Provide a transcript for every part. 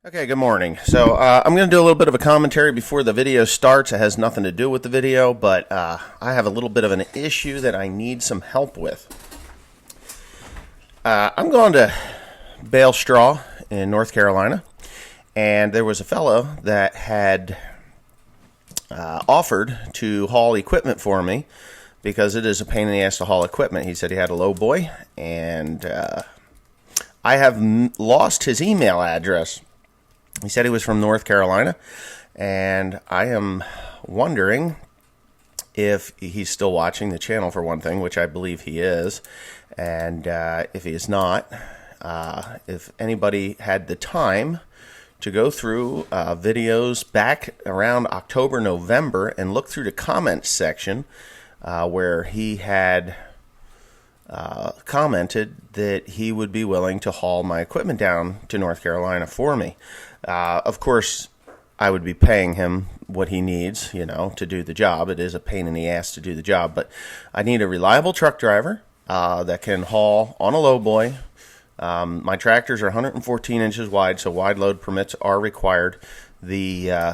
Okay, good morning. So I'm going to do a little bit of a commentary before the video starts. It has nothing to do with the video, but I have a little bit of an issue that I need some help with. I'm going to bale straw in North Carolina, and there was a fellow that had offered to haul equipment for me because it is a pain in the ass to haul equipment. He said he had a low boy, and I have lost his email address. He said he was from North Carolina, and I am wondering if he's still watching the channel, for one thing, which I believe he is, and if he is not, if anybody had the time to go through videos back around October, November, and look through the comments section where he had commented that he would be willing to haul my equipment down to North Carolina for me. Of course, I would be paying him what he needs, to do the job. It is a pain in the ass to do the job, but I need a reliable truck driver that can haul on a lowboy. My tractors are 114 inches wide, so wide load permits are required. The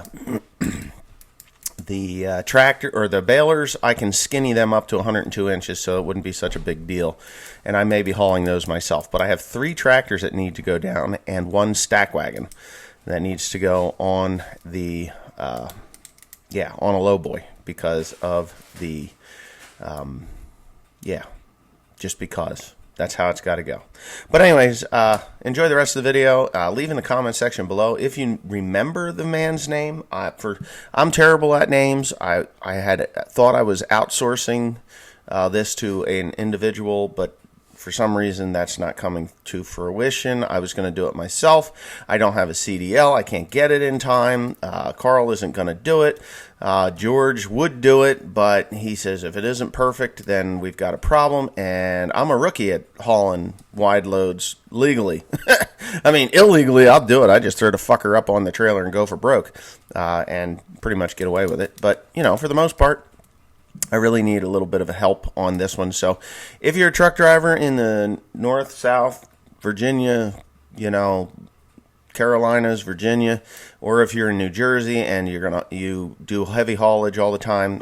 tractor or the balers, I can skinny them up to 102 inches, so it wouldn't be such a big deal. And I may be hauling those myself. But I have 3 tractors that need to go down and 1 stack wagon that needs to go on the on a lowboy because of the just because. That's how it's got to go. But anyways, enjoy the rest of the video. Leave in the comment section below if you remember the man's name. I'm terrible at names. I had thought I was outsourcing this to an individual, but for some reason that's not coming to fruition. I was going to do it myself. I don't have a CDL. I can't get it in time. Carl isn't going to do it. George would do it, but he says if it isn't perfect, then we've got a problem, and I'm a rookie at hauling wide loads legally. I mean, illegally, I'll do it. I just throw the fucker up on the trailer and go for broke and pretty much get away with it. But, for the most part, I really need a little bit of help on this one. So if you're a truck driver in the North, South, Virginia, Carolinas, Virginia, or if you're in New Jersey and you do heavy haulage all the time,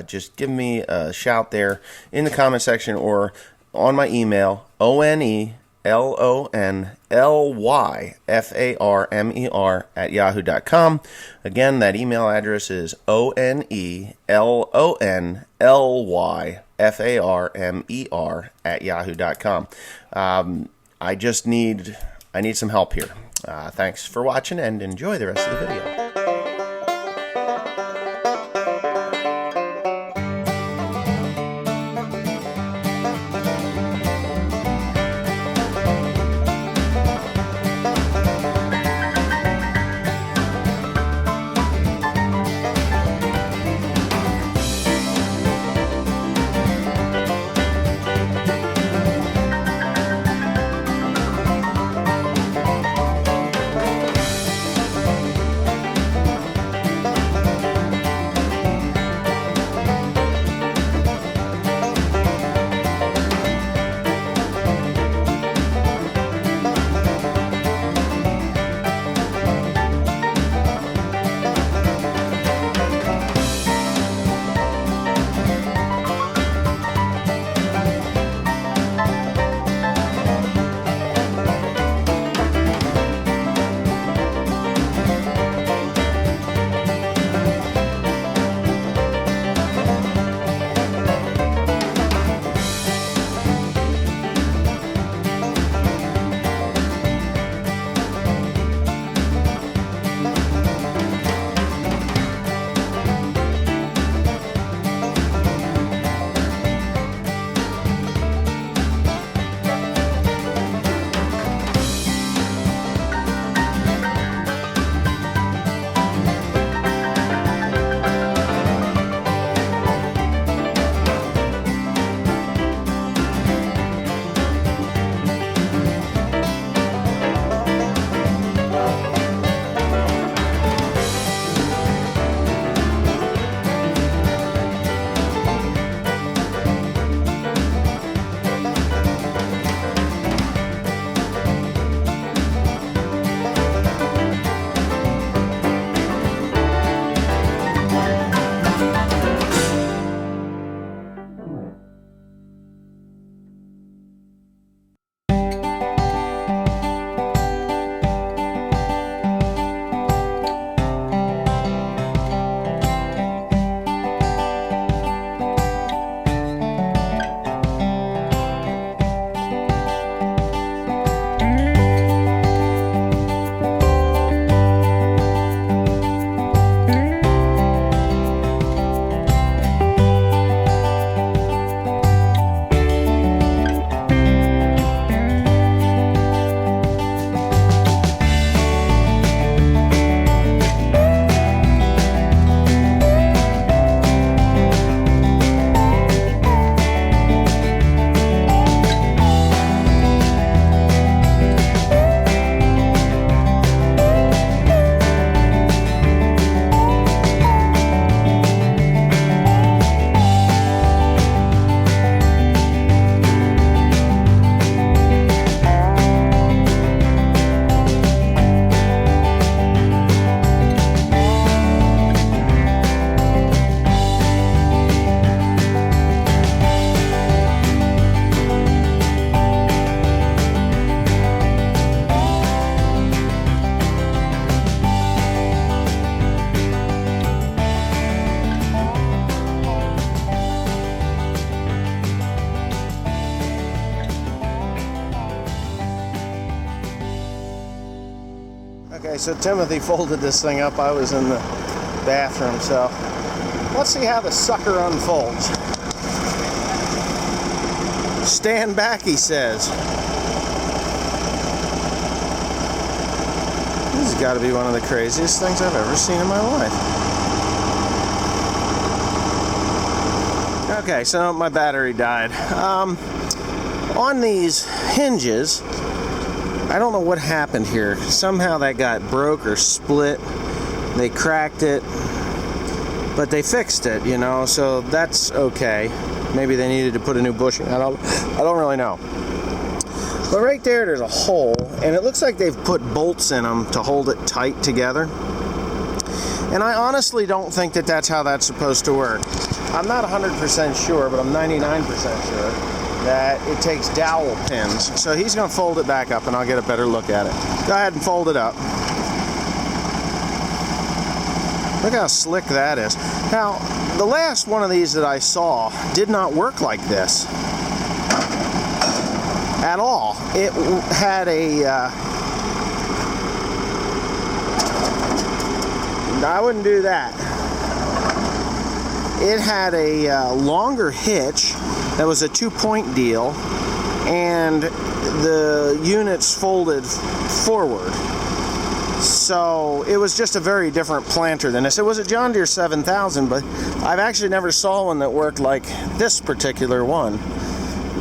just give me a shout there in the comment section or on my email, onelonlyfarmer @yahoo.com. Again, that email address is onelonlyfarmer @yahoo.com. I need some help here. Thanks for watching and enjoy the rest of the video. Okay, so Timothy folded this thing up. I was in the bathroom, so let's see how the sucker unfolds. Stand back, he says. This has got to be one of the craziest things I've ever seen in my life. Okay, so my battery died. On these hinges, I don't know what happened here. Somehow that got broke or split. They cracked it, but they fixed it, you know, so that's okay. Maybe they needed to put a new bushing. I don't really know. But right there's a hole, and it looks like they've put bolts in them to hold it tight together. And I honestly don't think that that's how that's supposed to work. I'm not 100% sure, but I'm 99% sure that it takes dowel pins. So he's going to fold it back up, and I'll get a better look at it. Go ahead and fold it up. Look how slick that is. Now, the last one of these that I saw did not work like this at all. It had I wouldn't do that. It had a longer hitch that was a 2-point deal, and the units folded forward. So it was just a very different planter than this. It was a John Deere 7000, but I've actually never saw one that worked like this particular one.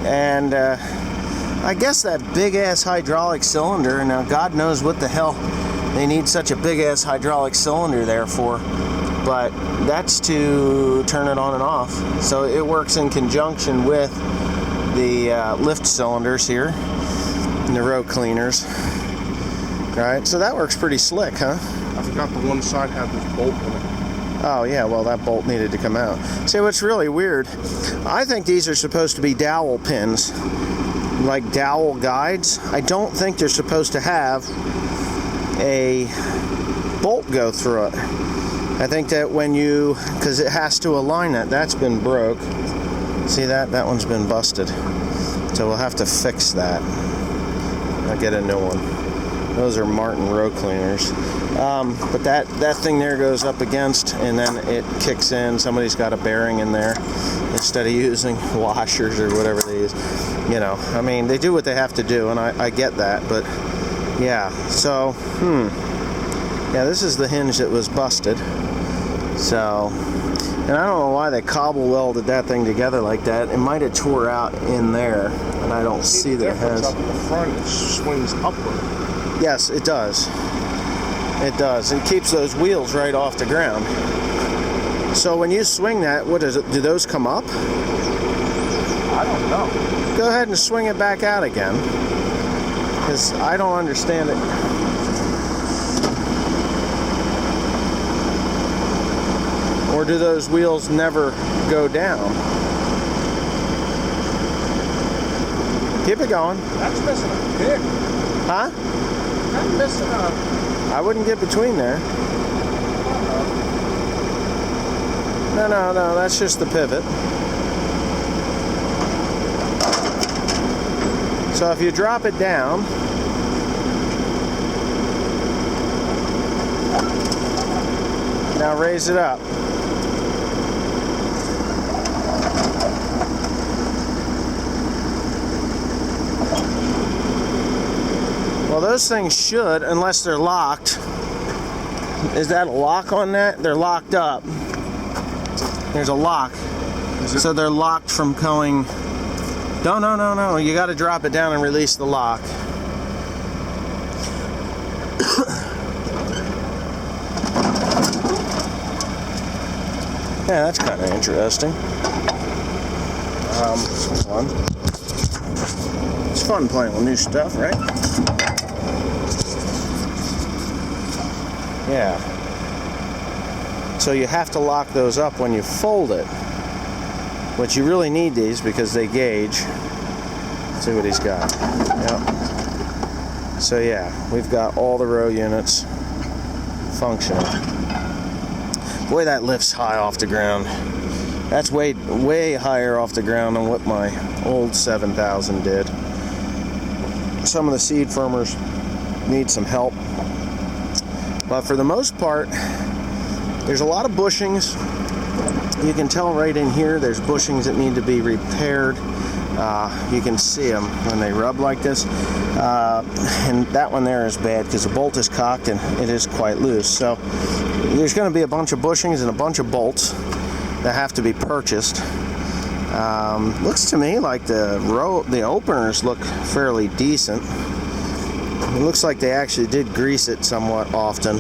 And I guess that big-ass hydraulic cylinder, now God knows what the hell they need such a big-ass hydraulic cylinder there for, but that's to turn it on and off. So it works in conjunction with the lift cylinders here and the row cleaners. Right, so that works pretty slick, huh? I forgot the one side had this bolt in it. Oh yeah, well that bolt needed to come out. See, what's really weird, I think these are supposed to be dowel pins, like dowel guides. I don't think they're supposed to have a bolt go through it. I think that when you, because it has to align that, that's been broke. See that? That one's been busted. So we'll have to fix that. I'll get a new one. Those are Martin row cleaners. But that thing there goes up against, and then it kicks in. Somebody's got a bearing in there instead of using washers or whatever they use. You know, I mean, they do what they have to do, and I get that. But yeah, so yeah, this is the hinge that was busted. So, and I don't know why they cobble welded that thing together like that. It might have tore out in there, and I don't see that it has. Up in the front, it swings upward. Yes, it does. It does. It keeps those wheels right off the ground. So when you swing that, what is it? Do those come up? I don't know. Go ahead and swing it back out again, because I don't understand it. Or do those wheels never go down? Keep it going. That's missing a pin. Huh? I'm missing a... I wouldn't get between there. No, that's just the pivot. So if you drop it down, now raise it up. Well, those things should, unless they're locked. Is that a lock on that? They're locked up. There's a lock. So they're locked from going... No. You got to drop it down and release the lock. Yeah, that's kind of interesting. It's fun. It's fun playing with new stuff, right? Yeah. So you have to lock those up when you fold it. But you really need these because they gauge. Let's see what he's got. Yep. So yeah, we've got all the row units functioning. Boy, that lifts high off the ground. That's way higher off the ground than what my old 7000 did. Some of the seed firmers need some help. But for the most part, there's a lot of bushings. You can tell right in here there's bushings that need to be repaired. You can see them when they rub like this. And that one there is bad because the bolt is cocked and it is quite loose. So there's going to be a bunch of bushings and a bunch of bolts that have to be purchased. Looks to me like the openers look fairly decent. It looks like they actually did grease it somewhat often.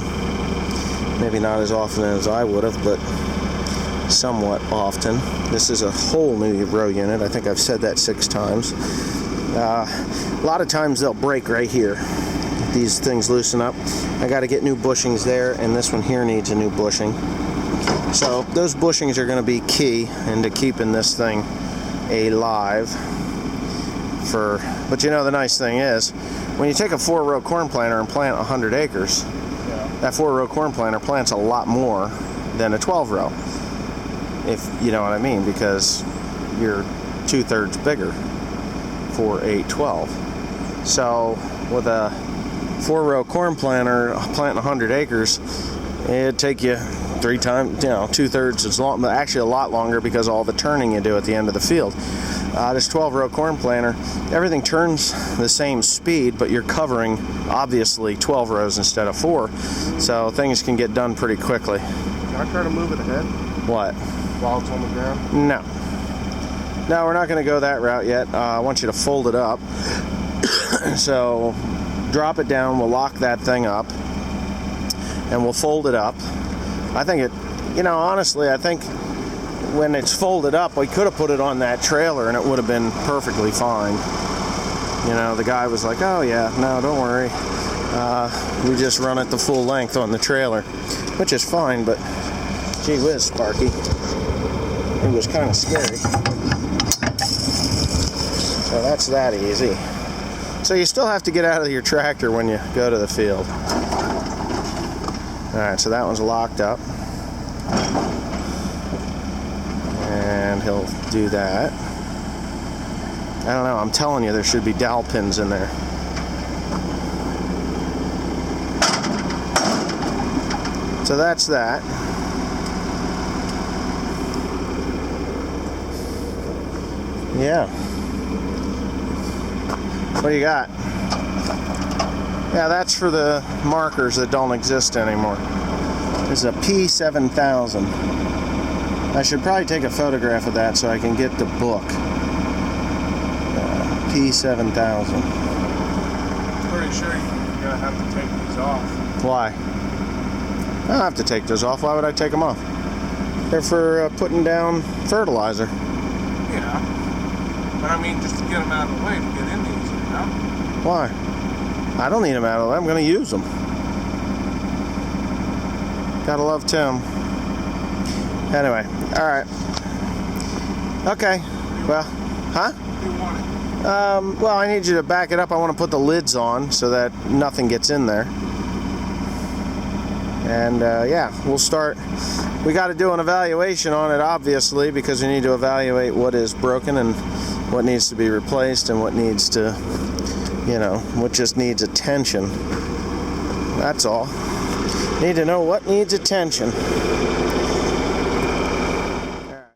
Maybe not as often as I would have, but somewhat often. This is a whole new row unit. I think I've said that 6 times. A lot of times they'll break right here. These things loosen up. I got to get new bushings there, and this one here needs a new bushing. So those bushings are going to be key into keeping this thing alive. But you know, the nice thing is, when you take a 4-row corn planter and plant 100 acres, that 4-row corn planter plants a lot more than a 12-row. If you know what I mean, because you're 2/3 bigger for a 12. So with a 4-row corn planter planting 100 acres, it'd take you 3 times, 2/3 as long, but actually a lot longer because of all the turning you do at the end of the field. This 12-row corn planter, everything turns the same speed, but you're covering obviously 12 rows instead of 4, so things can get done pretty quickly. Can I try to move it ahead? What? While it's on the ground? No, we're not going to go that route yet. I want you to fold it up. So drop it down, we'll lock that thing up, and we'll fold it up. I think honestly, I think when it's folded up, we could have put it on that trailer and it would have been perfectly fine. The guy was like, oh yeah, no, don't worry. We just run it the full length on the trailer, which is fine, but gee whiz, Sparky. It was kind of scary. So that's that easy. So you still have to get out of your tractor when you go to the field. Alright, so that one's locked up. And he'll do that. I don't know, I'm telling you, there should be dowel pins in there. So that's that. Yeah. What do you got? Yeah, that's for the markers that don't exist anymore. This is a P-7000. I should probably take a photograph of that so I can get the book. P-7000. I'm pretty sure you're going to have to take these off. Why? I don't have to take those off. Why would I take them off? They're for putting down fertilizer. Yeah. But I mean, just to get them out of the way to get in these, Why? I don't need them out of the way. I'm going to use them. Gotta love Tim. Anyway, alright. Okay. Well, huh? You want it? Well, I need you to back it up. I want to put the lids on so that nothing gets in there. And yeah, we'll start. We got to do an evaluation on it, obviously, because we need to evaluate what is broken and what needs to be replaced and what needs to, what just needs attention. That's all. Need to know what needs attention.